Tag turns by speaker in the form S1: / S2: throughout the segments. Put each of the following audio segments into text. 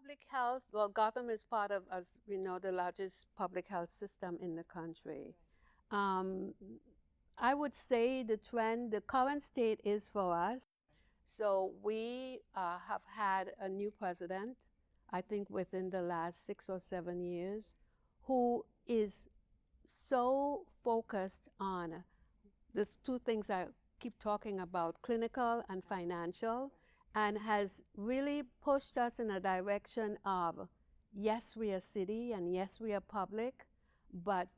S1: public health, well, Gotham is part of, as we know, the largest public health system in the country. Um, I would say the current state is for us. So we have had a new president, I think within the last 6 or 7 years, who is so focused on the two things I keep talking about, clinical and financial, and has really pushed us in a direction of, yes, we are city and yes, we are public, but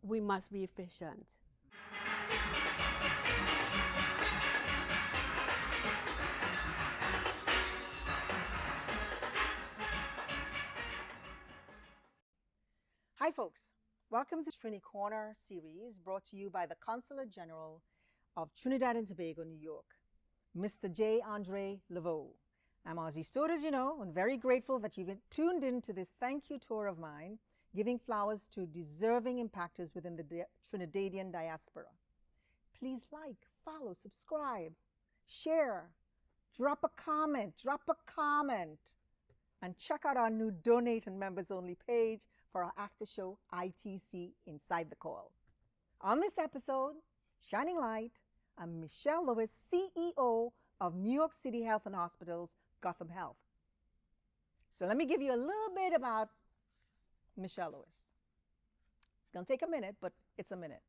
S1: we must be efficient.
S2: Hi, folks. Welcome to Trini Corner series brought to you by the Consulate General of Trinidad and Tobago, New York, Mr. J. Andre Laveau. I'm Aussie Stewart, as you know, and very grateful that you've tuned in to this thank you tour of mine, giving flowers to deserving impactors within the Trinidadian diaspora. Please like, follow, subscribe, share, drop a comment, and check out our new Donate and Members Only page for our after show ITC Inside the Call. On this episode, Shining Light, I'm Michelle Lewis, CEO of New York City Health and Hospitals, Gotham Health. So let me give you a little bit about Michelle Lewis. It's going to take a minute, but it's a minute.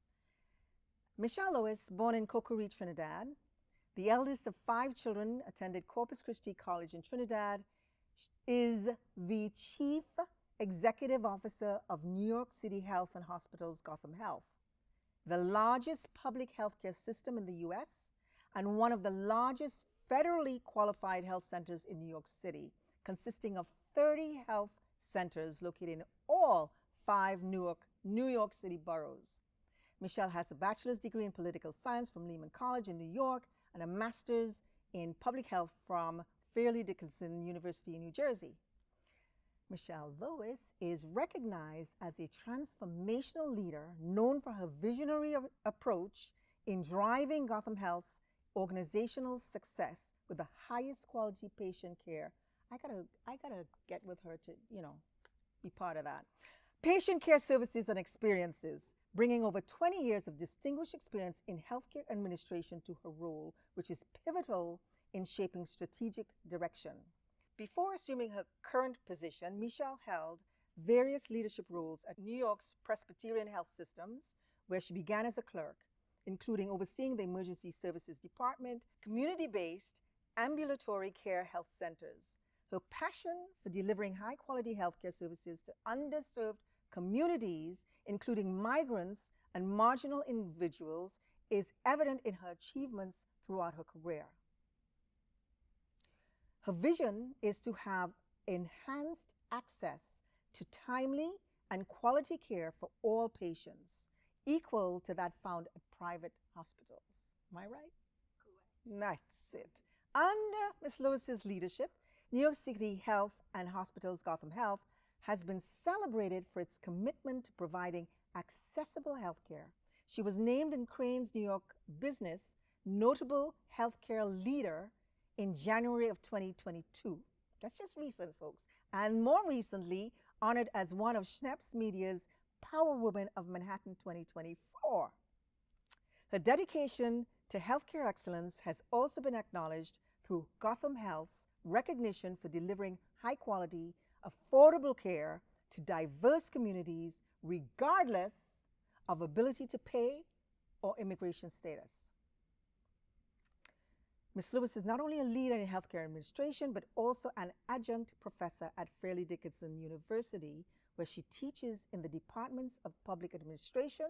S2: Michelle Lewis, born in Cocorite, Trinidad, the eldest of 5 children, attended Corpus Christi College in Trinidad, is the Chief Executive Officer of New York City Health and Hospitals, Gotham Health, the largest public healthcare system in the U.S. and one of the largest federally qualified health centers in New York City, consisting of 30 health centers located in all 5 New York City boroughs. Michelle has a bachelor's degree in political science from Lehman College in New York and a master's in public health from Fairleigh Dickinson University in New Jersey. Michelle Lewis is recognized as a transformational leader known for her visionary approach in driving Gotham Health's organizational success with the highest quality patient care. I gotta get with her to, be part of that. Patient care services and experiences, bringing over 20 years of distinguished experience in healthcare administration to her role, which is pivotal in shaping strategic direction. Before assuming her current position, Michelle held various leadership roles at New York's Presbyterian Health Systems, where she began as a clerk, including overseeing the Emergency Services Department, community-based ambulatory care health centers. Her passion for delivering high-quality healthcare services to underserved communities, including migrants and marginal individuals, is evident in her achievements throughout her career. Her vision is to have enhanced access to timely and quality care for all patients, equal to that found at private hospitals. Am I right? Correct. That's it. Under Ms. Lewis's leadership, New York City Health and Hospitals, Gotham Health, has been celebrated for its commitment to providing accessible healthcare. She was named in Crain's New York Business Notable Healthcare Leader in January of 2022. That's just recent, folks. And more recently, honored as one of Schnepp's Media's Power Women of Manhattan 2024. Her dedication to healthcare excellence has also been acknowledged through Gotham Health's recognition for delivering high-quality, affordable care to diverse communities, regardless of ability to pay or immigration status. Ms. Lewis is not only a leader in healthcare administration, but also an adjunct professor at Fairleigh Dickinson University, where she teaches in the departments of public administration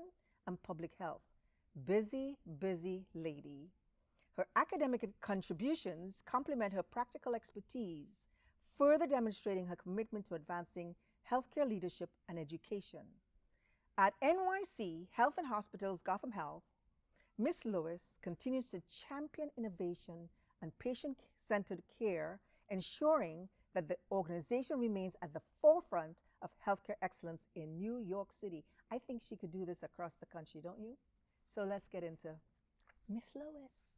S2: and public health. Busy, busy lady. Her academic contributions complement her practical expertise, further demonstrating her commitment to advancing healthcare leadership and education. At NYC Health and Hospitals, Gotham Health, Ms. Lewis continues to champion innovation and patient-centered care, ensuring that the organization remains at the forefront of healthcare excellence in New York City. I think she could do this across the country, don't you? So let's get into Ms. Lewis.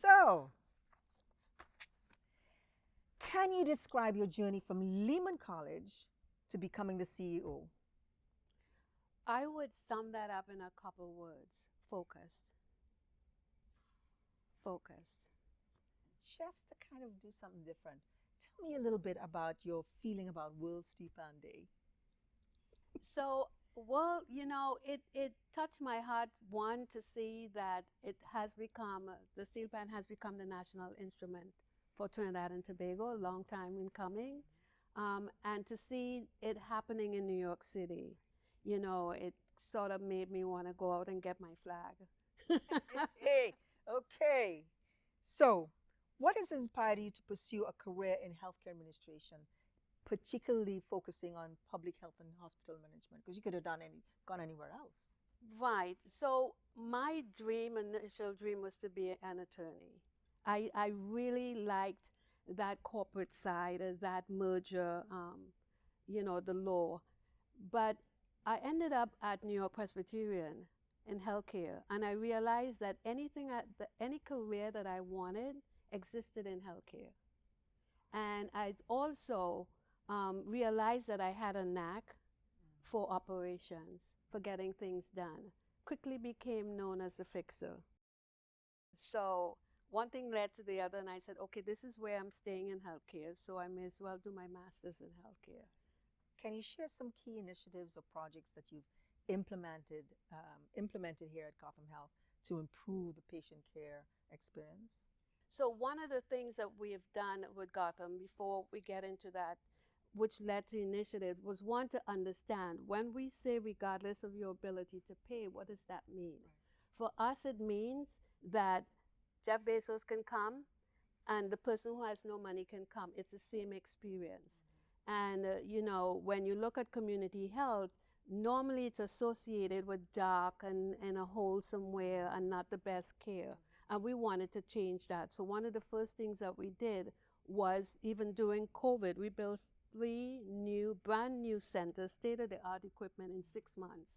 S2: So, Can you describe your journey from Lehman College to becoming the CEO?
S1: I would sum that up in a couple words. Focused. Focused.
S2: Just to kind of do something different, tell me a little bit about your feeling about World Steel Pan Day.
S1: So, well, it touched my heart, one, to see that it has become, the steel pan has become the national instrument for Trinidad and Tobago, a long time in coming, and to see it happening in New York City, it sort of made me want to go out and get my flag.
S2: Hey, okay. So, what has inspired you to pursue a career in healthcare administration, particularly focusing on public health and hospital management? Because you could have gone anywhere else.
S1: Right. So my initial dream was to be an attorney. I really liked that corporate side, that merger, the law. But I ended up at New York Presbyterian in healthcare, and I realized that any career that I wanted existed in healthcare. And I also realized that I had a knack for operations, for getting things done. Quickly became known as a fixer. So one thing led to the other, and I said, okay, this is where I'm staying in healthcare, so I may as well do my master's in healthcare.
S2: Can you share some key initiatives or projects that you've implemented here at Gotham Health to improve the patient care experience?
S1: So one of the things that we have done with Gotham, before we get into that, which led to initiative, was one, to understand when we say regardless of your ability to pay, what does that mean? Right. For us, it means that Jeff Bezos can come and the person who has no money can come. It's the same experience. And, when you look at community health, normally it's associated with dark and a hole somewhere and not the best care. And we wanted to change that. So one of the first things that we did was, even during COVID, we built 3 brand new centers, state-of-the-art equipment in 6 months,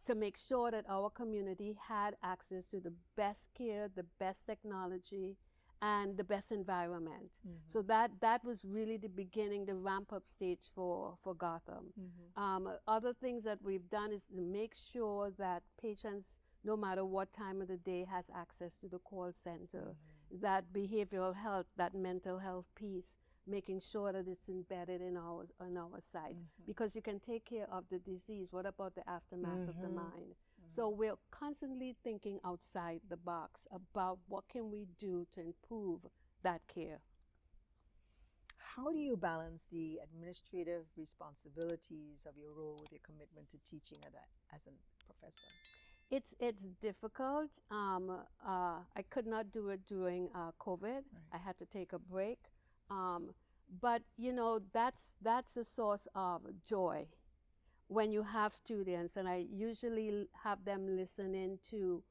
S1: to make sure that our community had access to the best care, the best technology, and the best environment. Mm-hmm. So that was really the beginning, the ramp-up stage for Gotham. Mm-hmm. Other things that we've done is to make sure that patients, no matter what time of the day, has access to the call center. Mm-hmm. That behavioral health, that mental health piece, making sure that it's embedded in our sites. Mm-hmm. Because you can take care of the disease. What about the aftermath mm-hmm. of the mind? Mm-hmm. So we're constantly thinking outside the box about what can we do to improve that care.
S2: How do you balance the administrative responsibilities of your role with your commitment to teaching as a professor?
S1: It's difficult. I could not do it during COVID. Right. I had to take a break. But that's a source of joy when you have students, and I usually have them listen in to.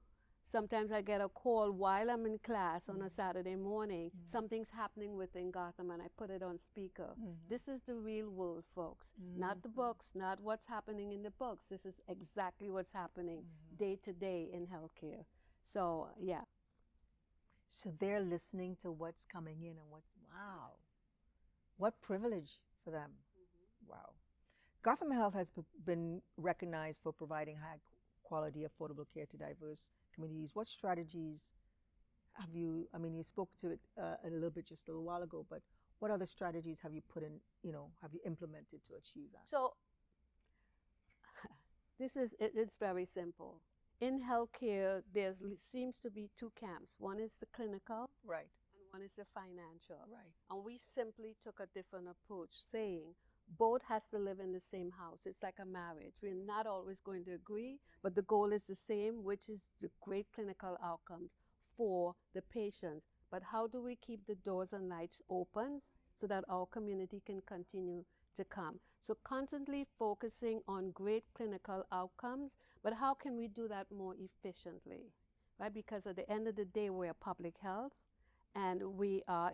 S1: Sometimes I get a call while I'm in class on a Saturday morning. Mm-hmm. Something's happening within Gotham, and I put it on speaker. Mm-hmm. This is the real world, folks. Mm-hmm. Not the books, not what's happening in the books. This is exactly what's happening day to day in healthcare. So, yeah.
S2: So they're listening to what's coming in and wow. What privilege for them. Mm-hmm. Wow. Gotham Health has been recognized for providing high quality, affordable care to diverse communities. What strategies have you, you spoke to it a little bit just a little while ago, but what other strategies have you put in, have you implemented to achieve that?
S1: So it's very simple. In healthcare, there seems to be 2 camps. One is the clinical.
S2: Right.
S1: And one is the financial.
S2: Right.
S1: And we simply took a different approach, saying both has to live in the same house. It's like a marriage. We're not always going to agree, but the goal is the same, which is the great clinical outcomes for the patient. But how do we keep the doors and lights open so that our community can continue to come? So constantly focusing on great clinical outcomes, but how can we do that more efficiently, right? Because at the end of the day, we're public health, and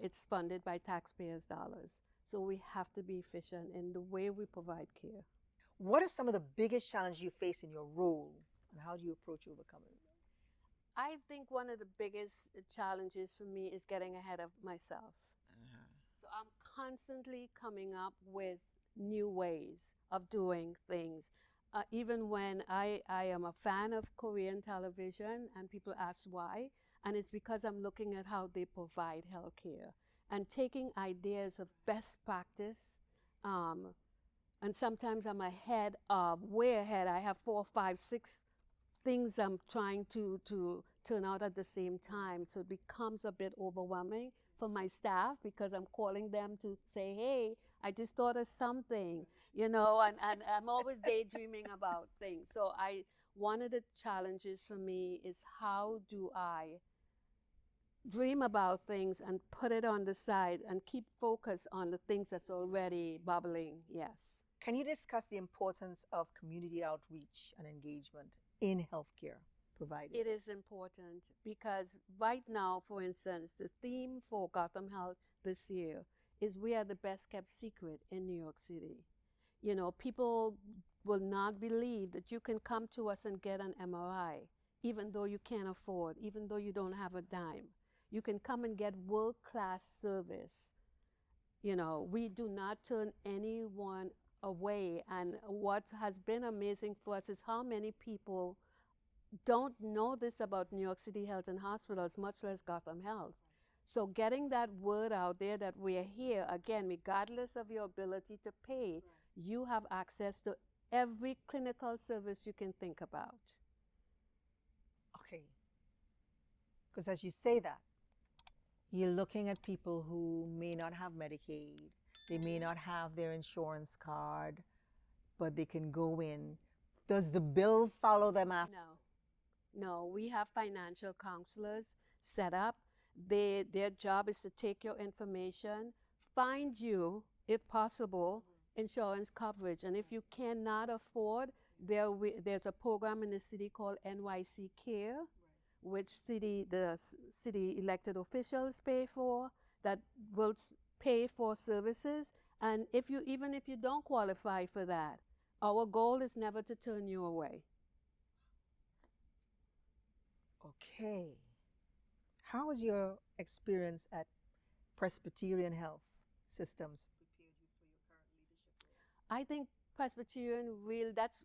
S1: it's funded by taxpayers' dollars. So we have to be efficient in the way we provide care.
S2: What are some of the biggest challenges you face in your role, and how do you approach overcoming them?
S1: I think one of the biggest challenges for me is getting ahead of myself. I'm constantly coming up with new ways of doing things. Even when I am a fan of Korean television, and people ask why, and it's because I'm looking at how they provide healthcare and taking ideas of best practice. Um, and sometimes I'm ahead of, way ahead. I have 4, 5, 6 things I'm trying to turn out at the same time. So it becomes a bit overwhelming for my staff because I'm calling them to say, hey, I just thought of something, you know, and I'm always daydreaming about things. So one of the challenges for me is how do I dream about things and put it on the side and keep focus on the things that's already bubbling, yes.
S2: Can you discuss the importance of community outreach and engagement in healthcare provided?
S1: It is important because right now, for instance, the theme for Gotham Health this year is we are the best kept secret in New York City. You know, people will not believe that you can come to us and get an MRI, even though you can't afford, even though you don't have a dime. You can come and get world-class service. You know, we do not turn anyone away. And what has been amazing for us is how many people don't know this about New York City Health and Hospitals, much less Gotham Health. So getting that word out there that we are here, again, regardless of your ability to pay, you have access to every clinical service you can think about.
S2: Okay. Because as you say that, you're looking at people who may not have Medicaid, they may not have their insurance card, but they can go in. Does the bill follow them after?
S1: No, we have financial counselors set up. Their job is to take your information, find you, if possible, insurance coverage. And if you cannot afford, there's a program in the city called NYC Care, which the city elected officials pay for, that will pay for services. And even if you don't qualify for that, our goal is never to turn you away.
S2: Okay. How was your experience at Presbyterian Health Systems prepared you for your current leadership role?
S1: I think Presbyterian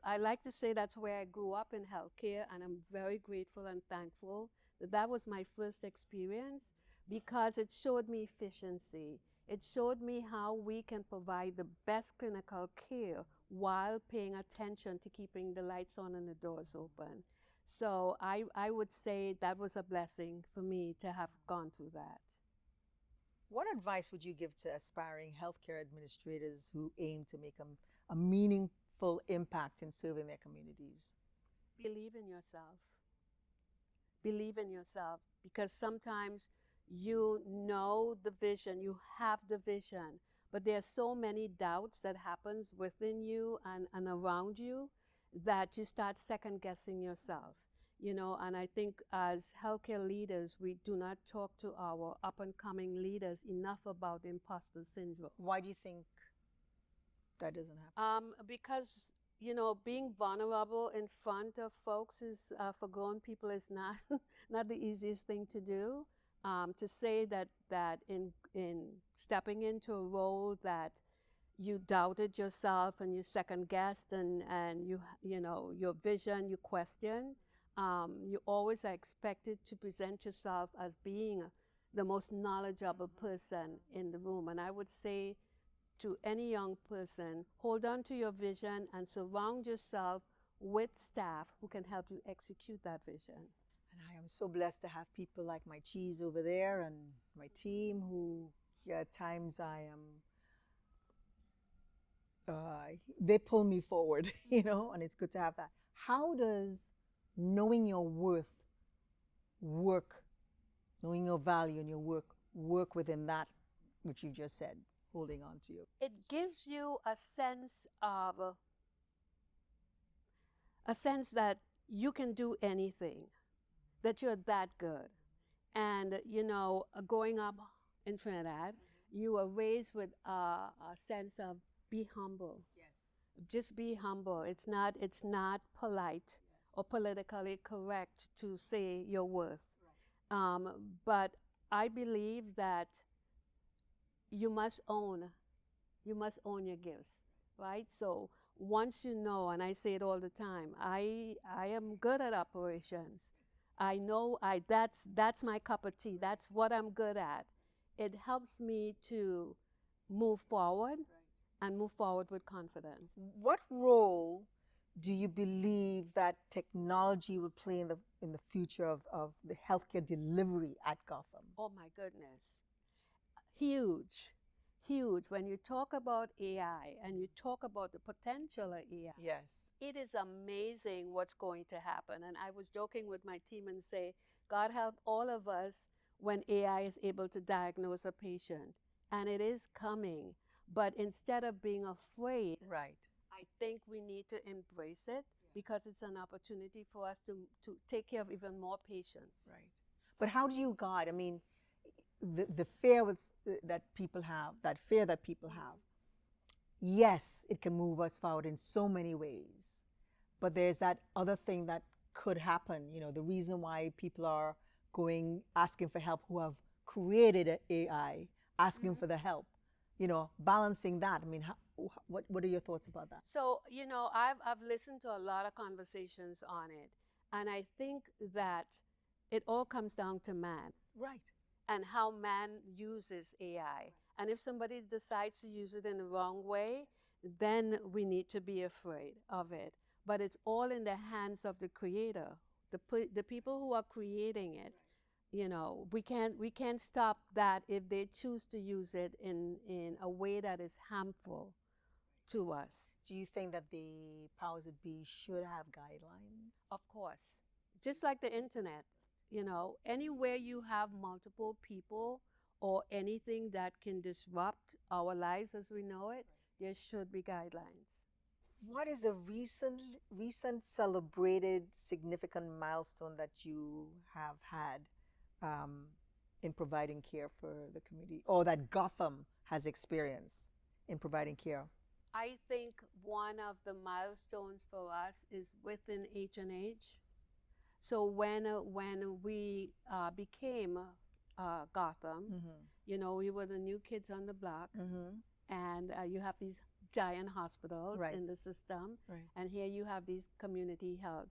S1: I like to say that's where I grew up in healthcare, and I'm very grateful and thankful that was my first experience because it showed me efficiency. It showed me how we can provide the best clinical care while paying attention to keeping the lights on and the doors open. So I would say that was a blessing for me to have gone through that.
S2: What advice would you give to aspiring healthcare administrators who aim to make a meaningful impact in serving their communities?
S1: Believe in yourself. Believe in yourself, because sometimes you know the vision, you have the vision, but there are so many doubts that happens within you and around you that you start second guessing yourself. You know, and I think as healthcare leaders, we do not talk to our up-and-coming leaders enough about imposter syndrome.
S2: Why do you think that doesn't happen?
S1: Because, you know, being vulnerable in front of folks is, for grown people, is not not the easiest thing to do. To say that in stepping into a role that you doubted yourself and you second guessed and you know your vision you questioned. You always are expected to present yourself as being the most knowledgeable person in the room. And I would say to any young person, hold on to your vision and surround yourself with staff who can help you execute that vision.
S2: And I am so blessed to have people like my cheese over there and my team who, yeah, at times they pull me forward, you know, and it's good to have that. How does knowing your worth work, knowing your value and your work within that which you just said, holding on to you?
S1: It gives you a sense that you can do anything, that you're that good. And, you know, growing up in Trinidad, you were raised with a sense of be humble.
S2: Yes.
S1: Just be humble. It's not polite or politically correct to say your worth. Right. But I believe that you must own your gifts, right? So once you know, and I say it all the time, I am good at operations. I know that's my cup of tea. That's what I'm good at. It helps me to move forward and move forward with confidence.
S2: What role do you believe that technology will play in the future of the healthcare delivery at Gotham?
S1: Oh my goodness. Huge. Huge. When you talk about AI and you talk about the potential of AI,
S2: Yes.
S1: it is amazing what's going to happen. And I was joking with my team and say, God help all of us when AI is able to diagnose a patient. And it is coming. But instead of being afraid,
S2: Right.
S1: I think we need to embrace it because it's an opportunity for us to take care of even more patients.
S2: Right. But how do you guide? I mean, the fear that people have, that fear that people have, yes, it can move us forward in so many ways. But there's that other thing that could happen. You know, the reason why people are asking for help who have created AI, asking for the help, you know, balancing that. I mean, what are your thoughts about that?
S1: So, I've listened to a lot of conversations on it. And I think that it all comes down to man.
S2: Right.
S1: And how man uses AI. And if somebody decides to use it in the wrong way, then we need to be afraid of it. But it's all in the hands of the creator, the people who are creating it. We can't stop that if they choose to use it in a way that is harmful to us.
S2: Do you think that the powers that be should have guidelines?
S1: Of course. Just like the internet. Anywhere you have multiple people or anything that can disrupt our lives as we know it, there should be guidelines.
S2: What is a recent celebrated significant milestone that you have had in providing care for the community, or that Gotham has experienced in providing care?
S1: I think one of the milestones for us is within H&H. So when we became Gotham, we were the new kids on the block, and you have these giant hospitals
S2: Right.
S1: in the system,
S2: Right.
S1: and here you have these community health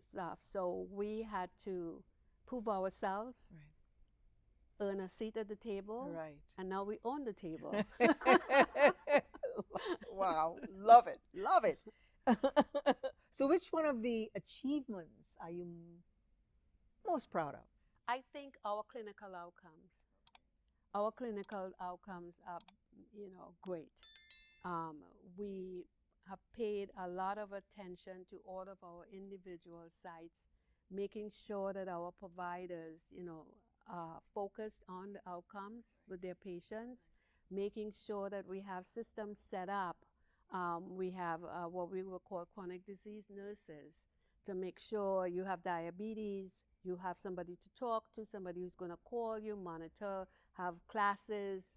S1: stuff. So we had to prove ourselves, earn a seat at the table,
S2: Right.
S1: and now we own the table.
S2: Wow, love it, love it. So which one of the achievements are you most proud of?
S1: I think our clinical outcomes. Our clinical outcomes are, great. We have paid a lot of attention to all of our individual sites, making sure that our providers, are focused on the outcomes with their patients, making sure that we have systems set up. We have what we will call chronic disease nurses to make sure you have diabetes, you have somebody to talk to, somebody who's going to call you, monitor, have classes,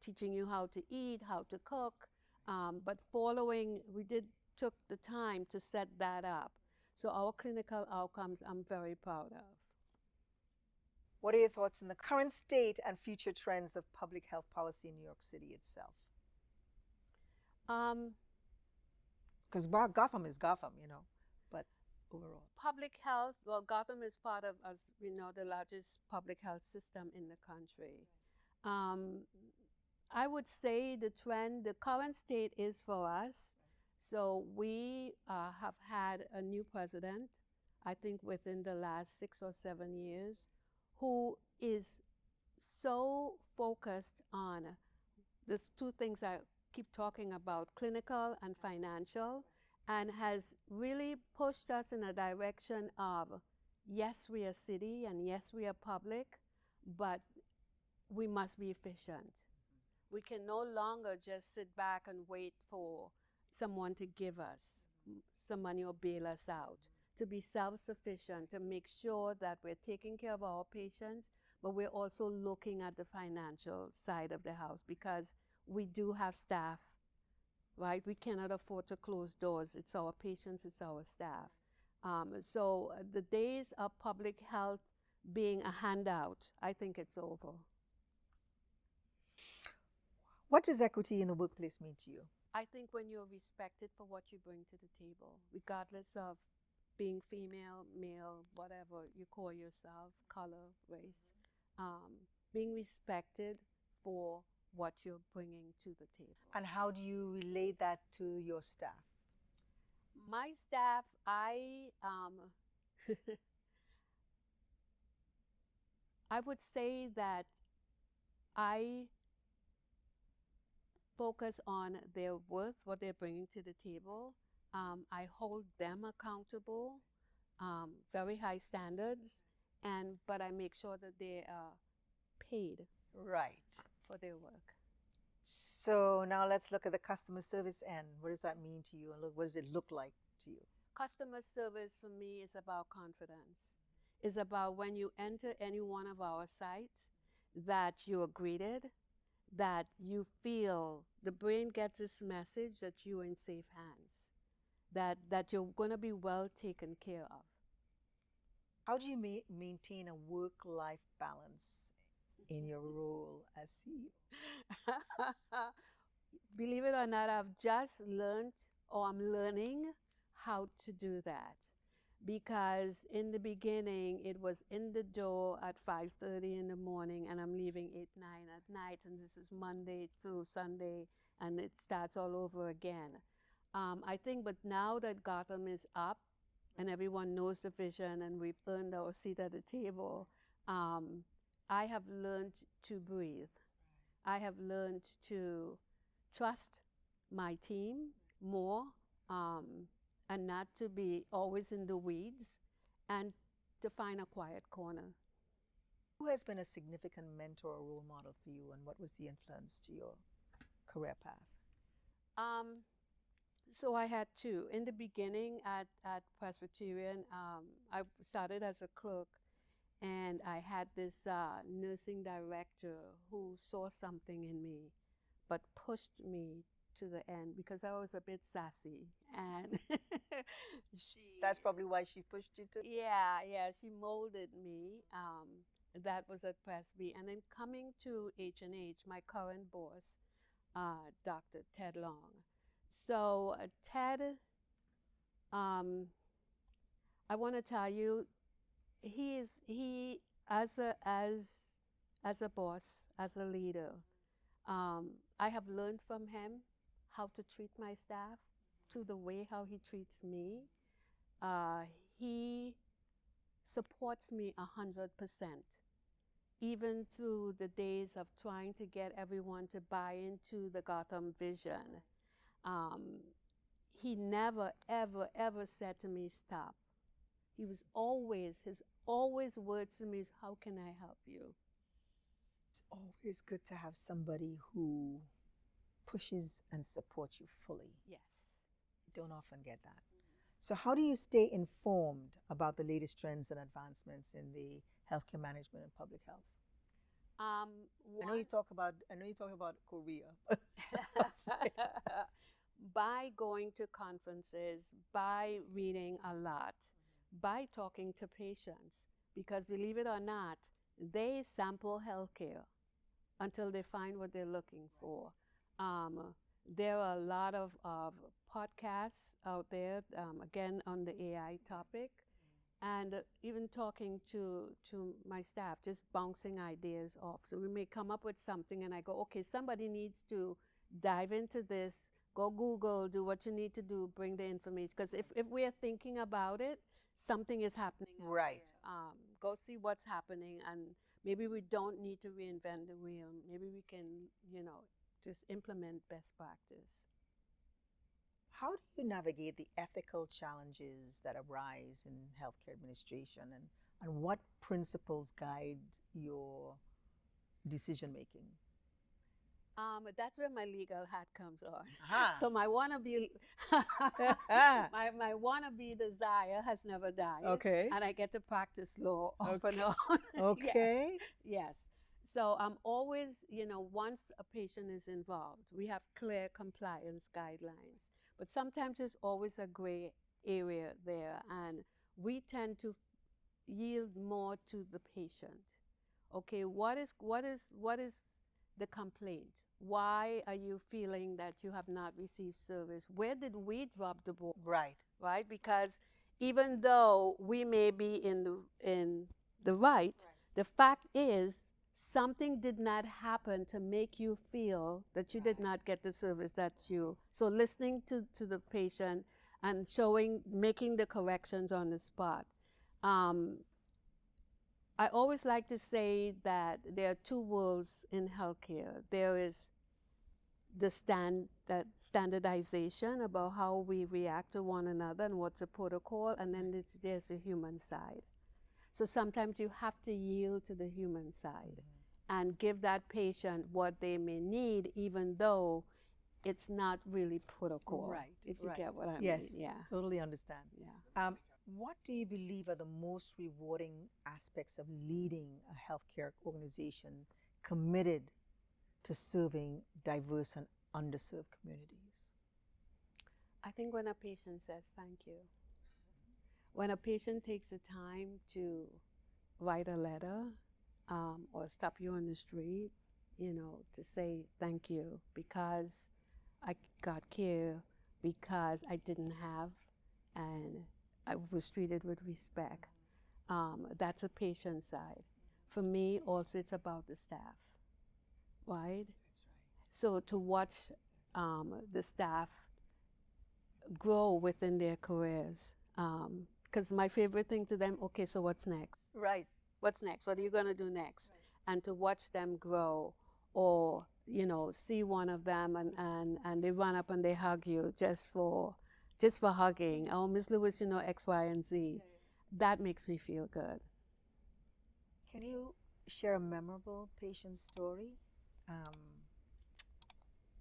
S1: teaching you how to eat, how to cook. But took the time to set that up. So our clinical outcomes I'm very proud of.
S2: What are your thoughts on the current state and future trends of public health policy in New York City itself? Because Gotham is Gotham, but overall.
S1: Public health, well, Gotham is part of, as we know, the largest public health system in the country. I would say the current state is for us. So we have had a new president, I think within the last 6 or 7 years, who is so focused on the two things I keep talking about, clinical and financial, and has really pushed us in a direction of, yes, we are city and yes, we are public, but we must be efficient. We can no longer just sit back and wait for someone to give us some money or bail us out. To be self-sufficient, to make sure that we're taking care of our patients, but we're also looking at the financial side of the house because we do have staff, right? We cannot afford to close doors. It's our patients, it's our staff. So the days of public health being a handout, I think it's over.
S2: What does equity in the workplace mean to you?
S1: I think when you're respected for what you bring to the table, regardless of being female, male, whatever you call yourself, color, race, being respected for what you're bringing to the table.
S2: And how do you relate that to your staff?
S1: My staff, I would say that I focus on their worth, what they're bringing to the table. I hold them accountable, very high standards, but I make sure that they are paid
S2: Right.
S1: for their work.
S2: So now let's look at the customer service end. What does that mean to you? And what does it look like to you?
S1: Customer service for me is about confidence. It's about when you enter any one of our sites that you are greeted, that you feel the brain gets this message that you're in safe hands, that you're going to be well taken care of.
S2: How do you maintain a work-life balance in your role as CEO?
S1: Believe it or not, I've just learned, or I'm learning how to do that. Because in the beginning, it was in the door at 5:30 in the morning, and I'm leaving 8, 9 at night, and this is Monday to Sunday, and it starts all over again. I think, but now that Gotham is up, and everyone knows the vision, and we've earned our seat at the table, I have learned to breathe. I have learned to trust my team more, and not to be always in the weeds, and to find a quiet corner.
S2: Who has been a significant mentor or role model for you, and what was the influence to your career path?
S1: So I had two. In the beginning at Presbyterian, I started as a clerk, and I had this nursing director who saw something in me, but pushed me to the end because I was a bit sassy, and
S2: That's probably why she pushed you to.
S1: yeah, she molded me. That was at Presby, and then coming to H&H, my current boss, Dr. Ted Long. So Ted, I want to tell you, he as a boss, as a leader, I have learned from him how to treat my staff, to the way how he treats me. He supports me 100%, even through the days of trying to get everyone to buy into the Gotham vision. He never, ever, ever said to me, stop. He was his always words to me is, how can I help you?
S2: It's always good to have somebody who pushes and supports you fully.
S1: Yes.
S2: You don't often get that. So how do you stay informed about the latest trends and advancements in the healthcare management and public health? I know you talk about Korea.
S1: By going to conferences, by reading a lot, by talking to patients, because believe it or not, they sample healthcare until they find what they're looking for. There are a lot of podcasts out there, again, on the AI topic, and even talking to my staff, just bouncing ideas off. So we may come up with something, and I go, okay, somebody needs to dive into this, go Google, do what you need to do, bring the information. Because if we're thinking about it, something is happening out
S2: Right.
S1: there. Go see what's happening, and maybe we don't need to reinvent the wheel. Maybe we can, just implement best practice.
S2: How do you navigate the ethical challenges that arise in healthcare administration, and what principles guide your decision making?
S1: That's where my legal hat comes on.
S2: Aha.
S1: So my wannabe, my wannabe desire has never died.
S2: Okay.
S1: And I get to practice law off and on.
S2: Okay.
S1: Yes. So I'm always, once a patient is involved, we have clear compliance guidelines. But sometimes there's always a gray area there, and we tend to yield more to the patient. Okay, what is the complaint. Why are you feeling that you have not received service? Where did we drop the ball?
S2: Right.
S1: Right? Because even though we may be in the right, the fact is something did not happen to make you feel that you did not get the service that you. So listening to the patient and making the corrections on the spot. I always like to say that there are two worlds in healthcare. There is the standardization about how we react to one another and what's the protocol, and then there's the human side. So sometimes you have to yield to the human side and give that patient what they may need, even though it's not really protocol.
S2: Right.
S1: If you get what I
S2: Yes,
S1: mean. Yeah.
S2: totally understand.
S1: Yeah.
S2: What do you believe are the most rewarding aspects of leading a healthcare organization committed to serving diverse and underserved communities?
S1: I think when a patient says thank you, when a patient takes the time to write a letter or stop you on the street, to say thank you because I got care, because I didn't have, and I was treated with respect. That's a patient side. For me, also, it's about the staff, right? That's right. So to watch the staff grow within their careers, because my favorite thing to them, okay, so what's next?
S2: Right.
S1: What's next? What are you going to do next? Right. And to watch them grow, or, see one of them and they run up and they hug you just for hugging. Oh, Miss Lewis, X, Y, and Z. Yeah. That makes me feel good.
S2: Can you share a memorable patient story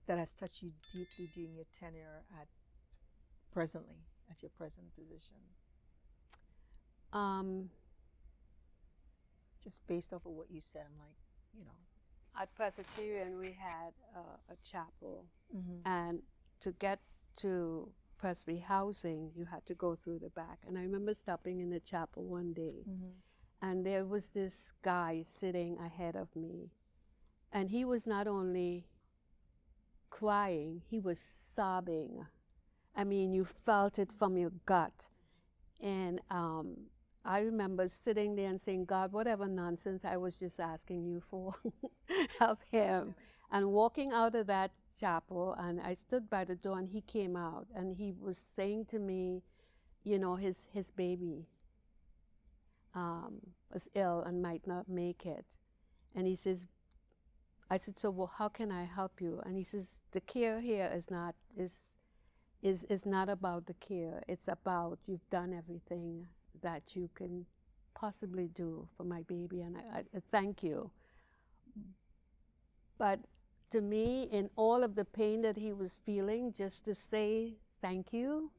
S2: that has touched you deeply during your tenure at your present position? Just based off of what you said, I'm like,
S1: At Presbyterian, we had a chapel, and to get to Presby housing, you had to go through the back. And I remember stopping in the chapel one day, and there was this guy sitting ahead of me, and he was not only crying, he was sobbing. I mean, you felt it from your gut. And I remember sitting there and saying, God, whatever nonsense I was just asking you for, help him. And walking out of that chapel, and I stood by the door, and he came out, and he was saying to me, his baby was ill and might not make it. And he says, I said, so well, how can I help you? And he says, the care here is not about the care. It's about you've done everything that you can possibly do for my baby, and I thank you. But to me, in all of the pain that he was feeling, just to say thank you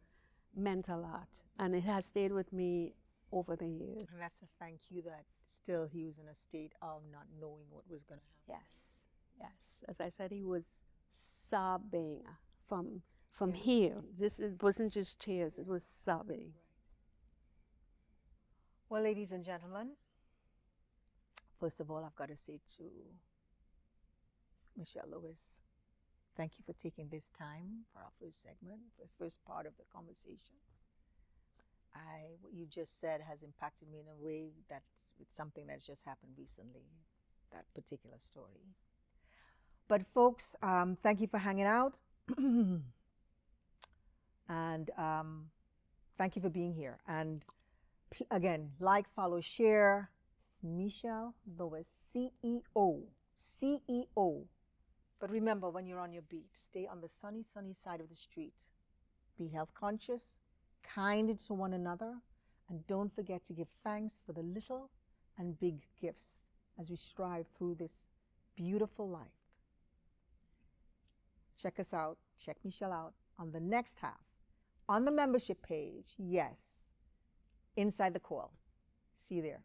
S1: meant a lot, and it has stayed with me over the years.
S2: And that's a thank you that still he was in a state of not knowing what was going to happen.
S1: Yes. As I said, he was sobbing from here. It wasn't just tears, it was sobbing.
S2: Well, ladies and gentlemen, first of all, I've got to say to Michelle Lewis, thank you for taking this time for our first segment, the first part of the conversation. What you just said has impacted me in a way that's with something that's just happened recently, that particular story. But folks, thank you for hanging out. And thank you for being here. And again, like, follow, share. This is Michelle Lewis, CEO. But remember, when you're on your beat, stay on the sunny side of the street. Be health conscious, kind to one another, and don't forget to give thanks for the little and big gifts as we strive through this beautiful life. Check us out, check Michelle out on the next half, on the membership page, yes, inside the call. See you there.